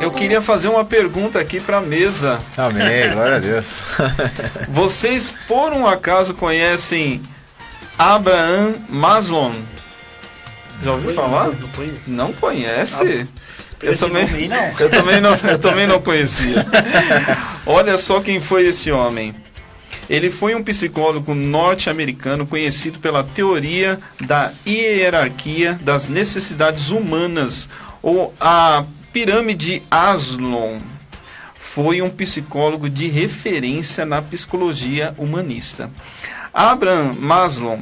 Eu queria fazer uma pergunta aqui para a mesa. Amém, glória a Deus. Vocês, por um acaso, conhecem Abraham Maslow? Já ouviu falar? Não conheço. Não conhece? Eu Esse também, nome aí, eu também não conhecia. Olha só quem foi esse homem. Ele foi um psicólogo norte-americano conhecido pela teoria da hierarquia das necessidades humanas, ou a pirâmide Maslow. Foi um psicólogo de referência na psicologia humanista. Abraham Maslow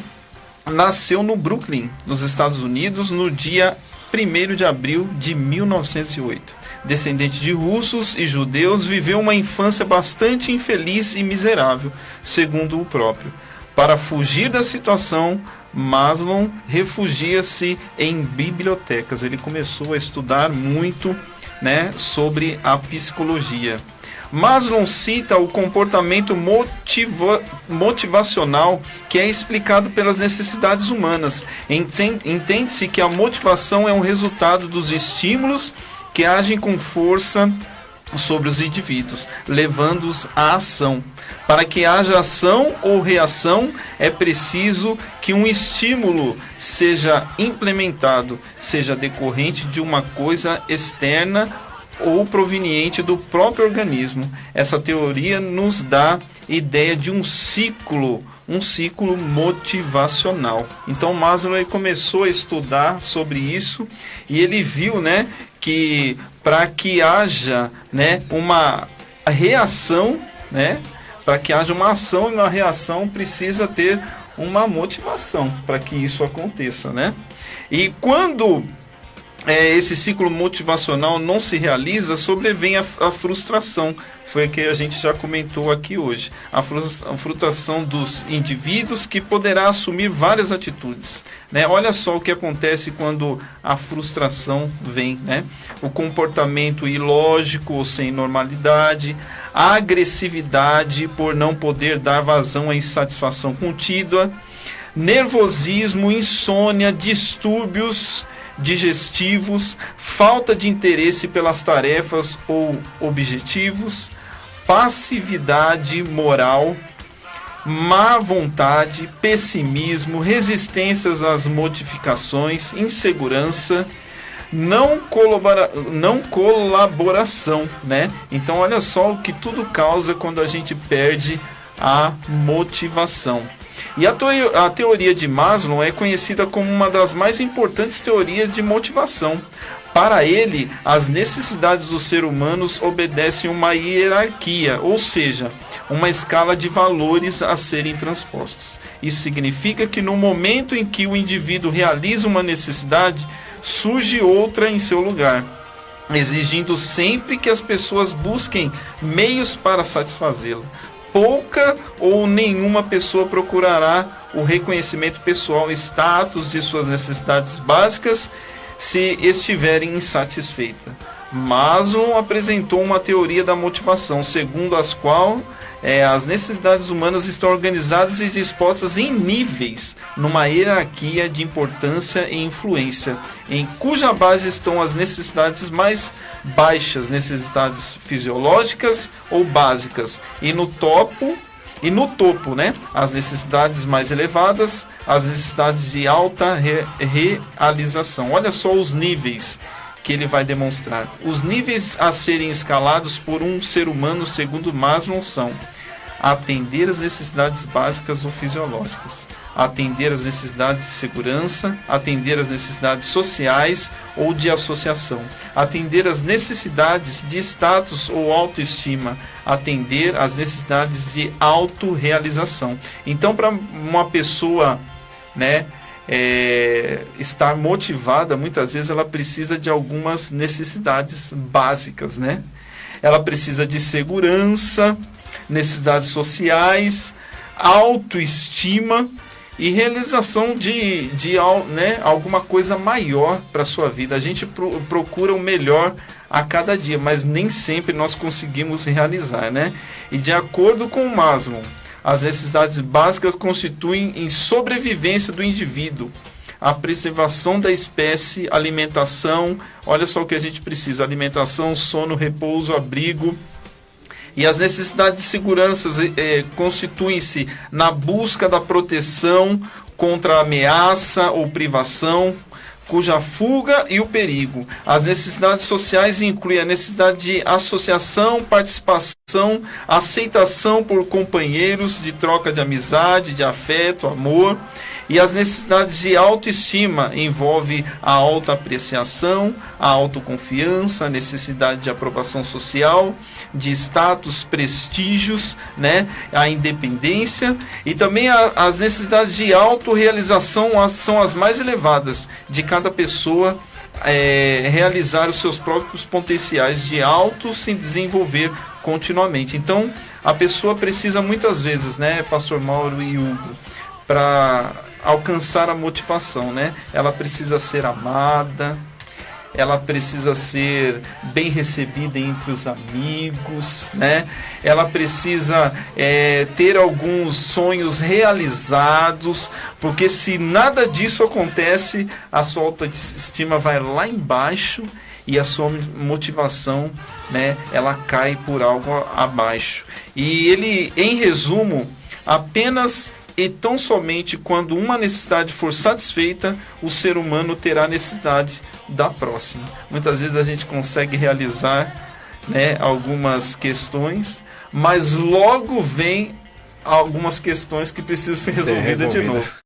nasceu no Brooklyn, nos Estados Unidos, no dia 1º de abril de 1908. Descendente de russos e judeus, viveu uma infância bastante infeliz e miserável, segundo o próprio. Para fugir da situação, Maslow refugia-se em bibliotecas. Ele começou a estudar muito, sobre a psicologia. Maslow cita o comportamento motivacional, que é explicado pelas necessidades humanas. Entende-se que a motivação é um resultado dos estímulos que agem com força sobre os indivíduos, levando-os à ação. Para que haja ação ou reação, é preciso que um estímulo seja implementado, seja decorrente de uma coisa externa ou proveniente do próprio organismo. Essa teoria nos dá ideia de um ciclo motivacional. Então Maslow começou a estudar sobre isso e ele viu, que para que haja, uma reação, para que haja uma ação e uma reação, precisa ter uma motivação para que isso aconteça, E quando esse ciclo motivacional não se realiza, sobrevém a frustração. Foi o que a gente já comentou aqui hoje. A frustração dos indivíduos, que poderá assumir várias atitudes. Olha só o que acontece quando a frustração vem. O comportamento ilógico ou sem normalidade, a agressividade por não poder dar vazão à insatisfação contínua, nervosismo, insônia, distúrbios digestivos, falta de interesse pelas tarefas ou objetivos, passividade moral, má vontade, pessimismo, resistências às modificações, insegurança, não colaboração, Então olha só o que tudo causa quando a gente perde a motivação. E a teoria de Maslow é conhecida como uma das mais importantes teorias de motivação. Para ele, as necessidades dos seres humanos obedecem uma hierarquia, ou seja, uma escala de valores a serem transpostos. Isso significa que no momento em que o indivíduo realiza uma necessidade, surge outra em seu lugar, exigindo sempre que as pessoas busquem meios para satisfazê-la. Pouca ou nenhuma pessoa procurará o reconhecimento pessoal, status de suas necessidades básicas, se estiverem insatisfeitas. Maslow apresentou uma teoria da motivação, segundo as qual as necessidades humanas estão organizadas e dispostas em níveis, numa hierarquia de importância e influência, em cuja base estão as necessidades mais baixas, necessidades fisiológicas ou básicas, e no topo, as necessidades mais elevadas, as necessidades de alta realização. Olha só os níveis que ele vai demonstrar. Os níveis a serem escalados por um ser humano, segundo Maslow, são: atender às necessidades básicas ou fisiológicas, atender às necessidades de segurança, atender às necessidades sociais ou de associação, atender às necessidades de status ou autoestima, atender às necessidades de autorrealização. Então, para uma pessoa, estar motivada, muitas vezes ela precisa de algumas necessidades básicas, Ela precisa de segurança, necessidades sociais, autoestima e realização de alguma coisa maior para a sua vida. A gente procura o melhor a cada dia, mas nem sempre nós conseguimos realizar, E de acordo com Maslow, as necessidades básicas constituem em sobrevivência do indivíduo. a preservação da espécie, alimentação, olha só o que a gente precisa, alimentação, sono, repouso, abrigo. E as necessidades de segurança constituem-se na busca da proteção contra a ameaça ou privação, cuja fuga e o perigo. As necessidades sociais incluem a necessidade de associação, participação, aceitação por companheiros, de troca de amizade, de afeto, amor. E as necessidades de autoestima envolve a autoapreciação, a autoconfiança, a necessidade de aprovação social, de status, prestígios, né, a independência, e também as necessidades de autorrealização são as mais elevadas de cada pessoa, realizar os seus próprios potenciais de auto se desenvolver continuamente. Então, a pessoa precisa muitas vezes, né, Pastor Mauro e Hugo, para alcançar a motivação, né? Ela precisa ser amada, ela precisa ser bem recebida entre os amigos, né? Ela precisa ter alguns sonhos realizados, porque se nada disso acontece, a sua autoestima vai lá embaixo e a sua motivação, né, ela cai por algo abaixo. E ele, em resumo, apenas e tão somente quando uma necessidade for satisfeita, o ser humano terá necessidade da próxima. Muitas vezes a gente consegue realizar, né, algumas questões, mas logo vem algumas questões que precisam ser resolvidas de novo.